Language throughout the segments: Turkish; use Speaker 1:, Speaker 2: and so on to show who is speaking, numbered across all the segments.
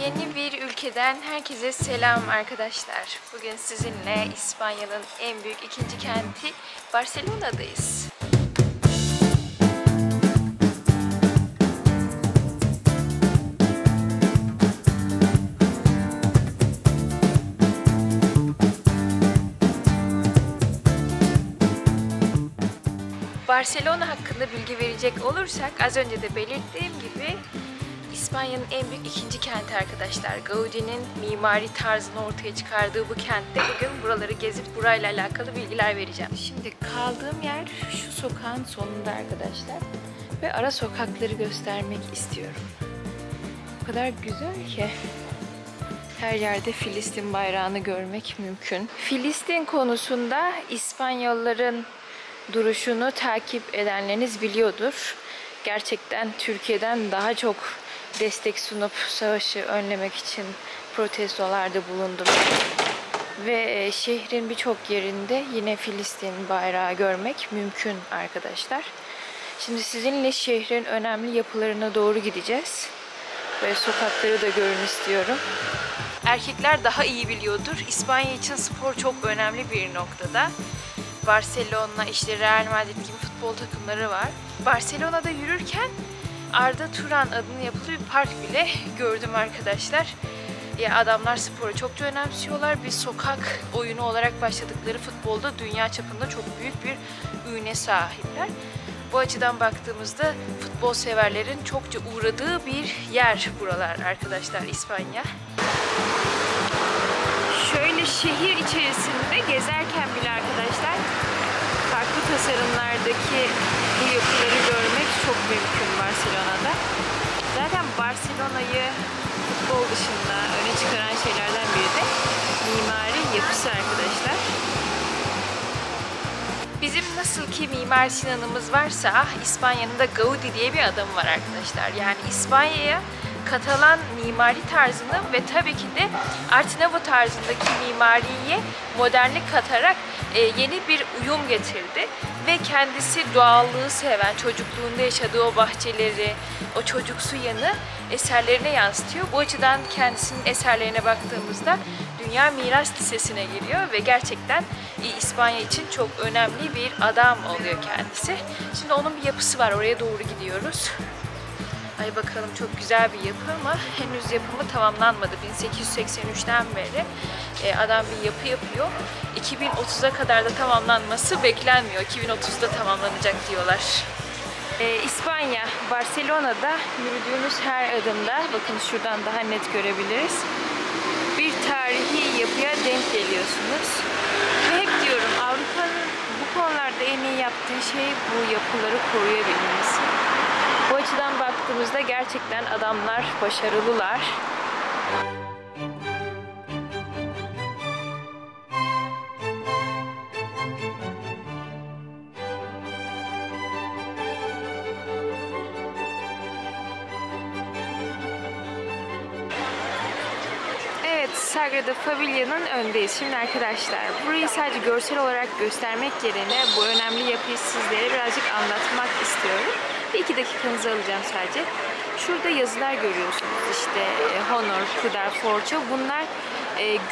Speaker 1: Yeni bir ülkeden herkese selam arkadaşlar. Bugün sizinle İspanya'nın en büyük ikinci kenti Barcelona'dayız. Barcelona hakkında bilgi verecek olursak az önce de belirttiğim gibi İspanya'nın en büyük ikinci kenti arkadaşlar. Gaudi'nin mimari tarzını ortaya çıkardığı bu kentte bugün buraları gezip burayla alakalı bilgiler vereceğim. Şimdi kaldığım yer şu sokağın sonunda arkadaşlar. Ve ara sokakları göstermek istiyorum. O kadar güzel ki her yerde Filistin bayrağını görmek mümkün. Filistin konusunda İspanyolların duruşunu takip edenleriniz biliyordur. Gerçekten Türkiye'den daha çok destek sunup savaşı önlemek için protestolarda bulundum. Ve şehrin birçok yerinde yine Filistin bayrağı görmek mümkün arkadaşlar. Şimdi sizinle şehrin önemli yapılarına doğru gideceğiz. Ve sokakları da görün istiyorum. Erkekler daha iyi biliyordur. İspanya için spor çok önemli bir noktada. Barcelona, işte Real Madrid gibi futbol takımları var. Barcelona'da yürürken Arda Turan adını yapılı bir park bile gördüm arkadaşlar. Ya adamlar sporu çokça önemsiyorlar. Bir sokak oyunu olarak başladıkları futbolda dünya çapında çok büyük bir üne sahipler. Bu açıdan baktığımızda futbol severlerin çokça uğradığı bir yer buralar arkadaşlar, İspanya. Şöyle şehir içerisinde gezerken bile arkadaşlar farklı tasarımlardaki bu yapıları görmek çok mümkün Barcelona'da. Zaten Barcelona'yı futbol dışında öne çıkaran şeylerden biri de mimari yapısı arkadaşlar. Bizim nasıl ki Mimar Sinan'ımız varsa İspanya'nın da Gaudi diye bir adamı var arkadaşlar. Yani İspanya'ya Katalan mimari tarzını ve tabii ki de Art Nouveau tarzındaki mimariye modernlik katarak yeni bir uyum getirdi. Ve kendisi doğallığı seven, çocukluğunda yaşadığı o bahçeleri, o çocuksu yanı eserlerine yansıtıyor. Bu açıdan kendisinin eserlerine baktığımızda Dünya Miras Listesi'ne giriyor ve gerçekten İspanya için çok önemli bir adam oluyor kendisi. Şimdi onun bir yapısı var, oraya doğru gidiyoruz. Ay bakalım, çok güzel bir yapı ama henüz yapımı tamamlanmadı. 1883'ten beri adam bir yapı yapıyor. 2030'a kadar da tamamlanması beklenmiyor. 2030'da tamamlanacak diyorlar. İspanya, Barcelona'da yürüdüğünüz her adımda, bakın şuradan daha net görebiliriz, bir tarihi yapıya denk geliyorsunuz. Ve hep diyorum, Avrupa'nın bu konularda en iyi yaptığı şey bu yapıları koruyabilmesi. Bu açıdan baktığımızda gerçekten adamlar başarılılar. Evet, Sagrada Familia'nın önündeyiz. Şimdi arkadaşlar, burayı sadece görsel olarak göstermek yerine bu önemli yapıyı sizlere birazcık anlatmak istiyorum. Bir iki dakikanızı alacağım sadece. Şurada yazılar görüyorsunuz. İşte honor, pudar, força. Bunlar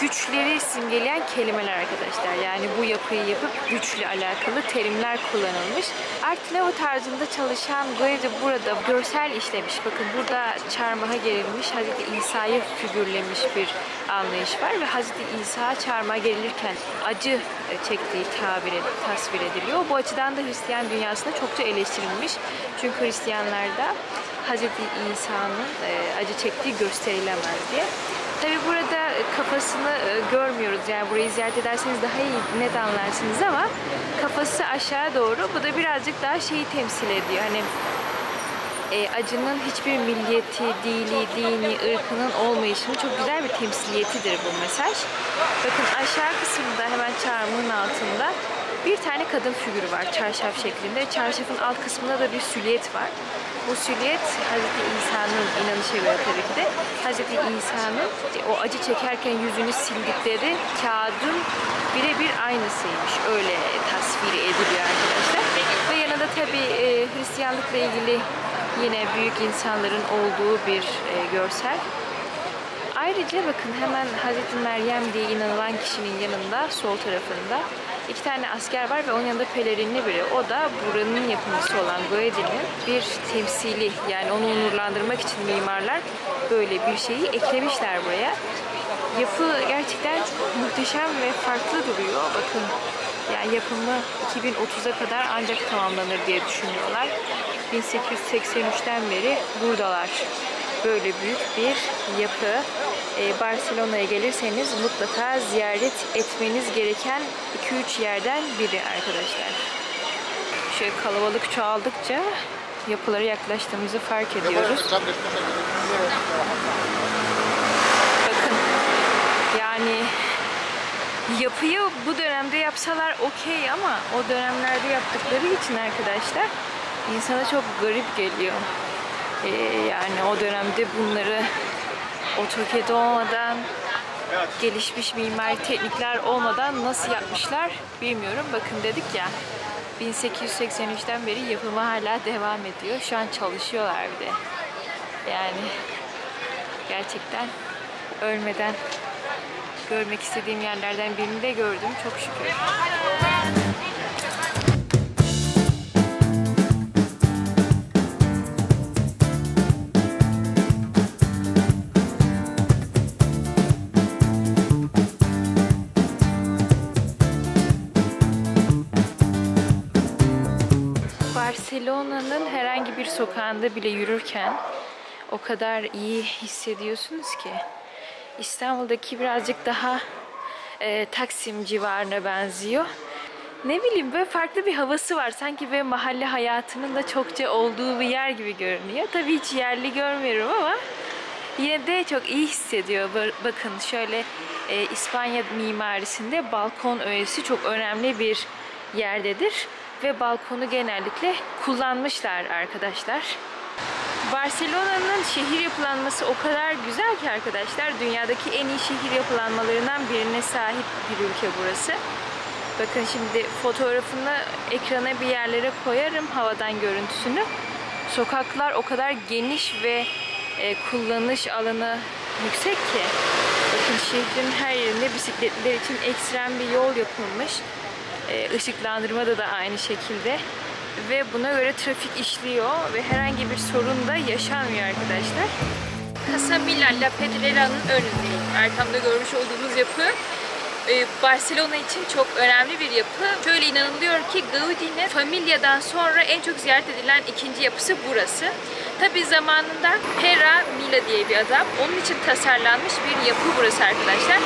Speaker 1: güçleri simgeleyen kelimeler arkadaşlar. Yani bu yapıyı yapıp güçle alakalı terimler kullanılmış. Art Nouveau tarzında çalışan Guedi burada görsel işlemiş. Bakın burada çarmıha gerilmiş, Hazreti İsa'yı figürlemiş bir anlayış var ve Hazreti İsa çarmıha gerilirken acı çektiği tasvir ediliyor. Bu açıdan da Hristiyan dünyasında çokça eleştirilmiş. Çünkü Hristiyanlarda Hazreti İsa'nın acı çektiği gösterilemez diye. Tabi burada kafasını görmüyoruz, yani burayı ziyaret ederseniz daha iyi net anlarsınız ama kafası aşağı doğru, bu da birazcık daha şeyi temsil ediyor. Hani acının hiçbir milliyeti, dini, ırkının olmayışının çok güzel bir temsiliyetidir bu mesaj. Bakın aşağı kısmında hemen çarmıhın altında bir tane kadın figürü var çarşaf şeklinde. Çarşafın alt kısmında da bir süliyet var. Bu süliyet Hazreti İsa'nın, inanışa göre tabii ki de Hazreti İsa'nın o acı çekerken yüzünü sildikleri kağıdın birebir aynısıymış. Öyle tasvir ediliyor arkadaşlar. Ve yanında tabii Hristiyanlıkla ilgili yine büyük insanların olduğu bir görsel. Ayrıca bakın hemen Hazreti Meryem diye inanılan kişinin yanında sol tarafında 2 tane asker var ve onun yanında pelerinli biri. O da buranın yapımcısı olan Gaudí'nin bir temsili, yani onu onurlandırmak için mimarlar böyle bir şeyi eklemişler buraya. Yapı gerçekten muhteşem ve farklı duruyor. Bakın yani yapımı 2030'a kadar ancak tamamlanır diye düşünüyorlar. 1883'ten beri buradalar. Böyle büyük bir yapı. Barcelona'ya gelirseniz mutlaka ziyaret etmeniz gereken 2-3 yerden biri arkadaşlar. Şöyle kalabalık çoğaldıkça yapılara yaklaştığımızı fark ediyoruz. Bakın yani yapıyı bu dönemde yapsalar okey ama o dönemlerde yaptıkları için arkadaşlar insana çok garip geliyor. Yani o dönemde bunları AutoCAD olmadan, gelişmiş mimari teknikler olmadan nasıl yapmışlar bilmiyorum. Bakın dedik ya 1883'ten beri yapımı hala devam ediyor. Şu an çalışıyorlar bir de. Yani gerçekten ölmeden görmek istediğim yerlerden birini de gördüm. Çok şükür. Barcelona'nın herhangi bir sokağında bile yürürken o kadar iyi hissediyorsunuz ki. İstanbul'daki birazcık daha Taksim civarına benziyor. Ne bileyim böyle farklı bir havası var. Sanki böyle mahalle hayatının da çokça olduğu bir yer gibi görünüyor. Tabii hiç yerli görmüyorum ama yine de çok iyi hissediyor. Bakın şöyle İspanya mimarisinde balkon öğesi çok önemli bir yerdedir. Ve balkonu genellikle kullanmışlar arkadaşlar. Barcelona'nın şehir yapılanması o kadar güzel ki arkadaşlar. Dünyadaki en iyi şehir yapılanmalarından birine sahip bir ülke burası. Bakın şimdi fotoğrafını ekrana bir yerlere koyarım, havadan görüntüsünü. Sokaklar o kadar geniş ve kullanış alanı yüksek ki. Bakın şehrin her yerinde bisikletliler için ekstrem bir yol yapılmış. Işıklandırmada da aynı şekilde ve buna göre trafik işliyor ve herhangi bir sorun da yaşanmıyor arkadaşlar. Casa Milán La Pedrera'nın önündeyim. Arkamda görmüş olduğunuz yapı Barcelona için çok önemli bir yapı. Şöyle inanılıyor ki Gaudí'nin Familia'dan sonra en çok ziyaret edilen ikinci yapısı burası. Tabi zamanında Pere Milà diye bir adam, onun için tasarlanmış bir yapı burası arkadaşlar.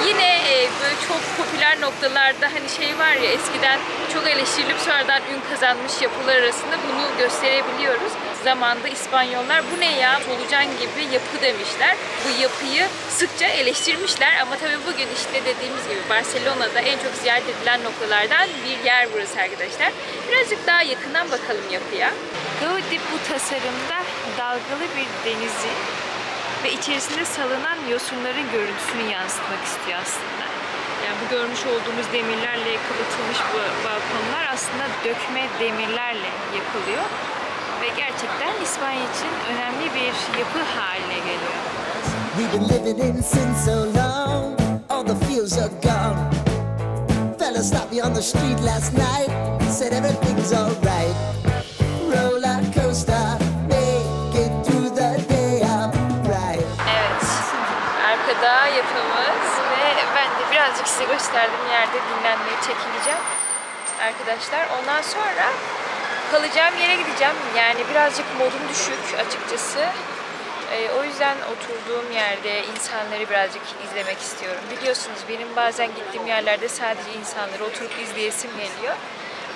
Speaker 1: Yine böyle çok popüler noktalarda hani şey var ya, eskiden çok eleştirilip sonradan ün kazanmış yapılar arasında bunu gösterebiliyoruz. Zamanında İspanyollar bu ne ya, solucan gibi yapı demişler. Bu yapıyı sıkça eleştirmişler ama tabii bugün işte dediğimiz gibi Barcelona'da en çok ziyaret edilen noktalardan bir yer burası arkadaşlar. Birazcık daha yakından bakalım yapıya. Gaudí bu tasarımda dalgalı bir denizi ve içerisinde salınan yosunların görüntüsünü yansıtmak istiyor aslında. Yani bu görmüş olduğumuz demirlerle kapatılan bu balkonlar aslında dökme demirlerle yapılıyor ve gerçekten İspanya için önemli bir yapı haline geliyor. We've been living in sin so long, all the fields are gone. Fella stopped me on the street last night, said everything's alright. Roller coaster, make it through the day, alright. Evet, arkada yapımız ve ben de birazcık size gösterdiğim yerde dinlenmeye çekileceğim arkadaşlar. Ondan sonra kalacağım yere gideceğim. Yani birazcık modum düşük açıkçası. O yüzden oturduğum yerde insanları birazcık izlemek istiyorum. Biliyorsunuz benim bazen gittiğim yerlerde sadece insanları oturup izleyesim geliyor.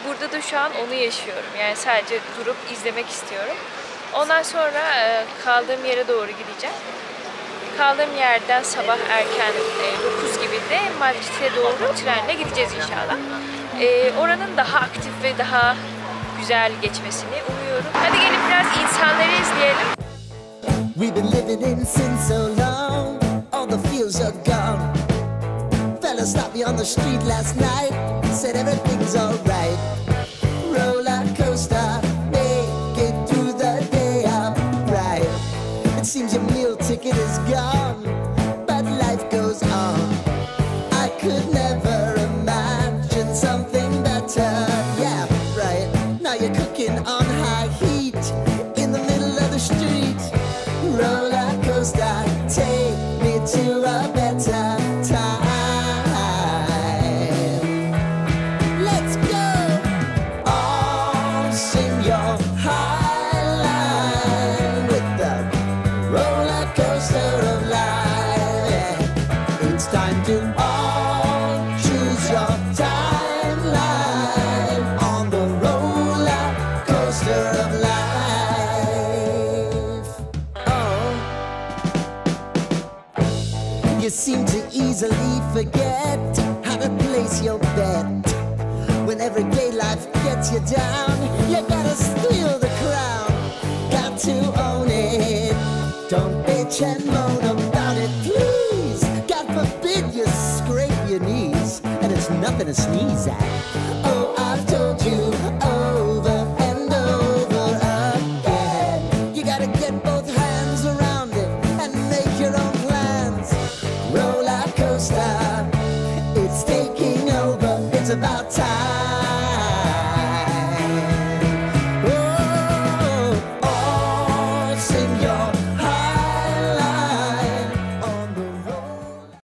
Speaker 1: Burada da şu an onu yaşıyorum. Yani sadece durup izlemek istiyorum. Ondan sonra kaldığım yere doğru gideceğim. Kaldığım yerden sabah erken 9 gibi de Madrid'e doğru trenle gideceğiz inşallah. Oranın daha aktif ve daha güzel geçmesini umuyorum. Hadi gelin biraz insanları izleyelim. We've been living in sin so long, all the fields are gone. Fella stopped me on the street last night, said everything's alright. Roller coaster, make it through the day, alright. It seems your meal ticket is gone,
Speaker 2: You seem to easily forget how to place your bet. When everyday life gets you down, you gotta steal the crown. Got to own it. Don't bitch and moan about it, please. God forbid you scrape your knees, and it's nothing to sneeze at. Oh, I've told you over and over again. You gotta get both hands around it and make your own plans. Roller coaster, it's taking over. It's about time.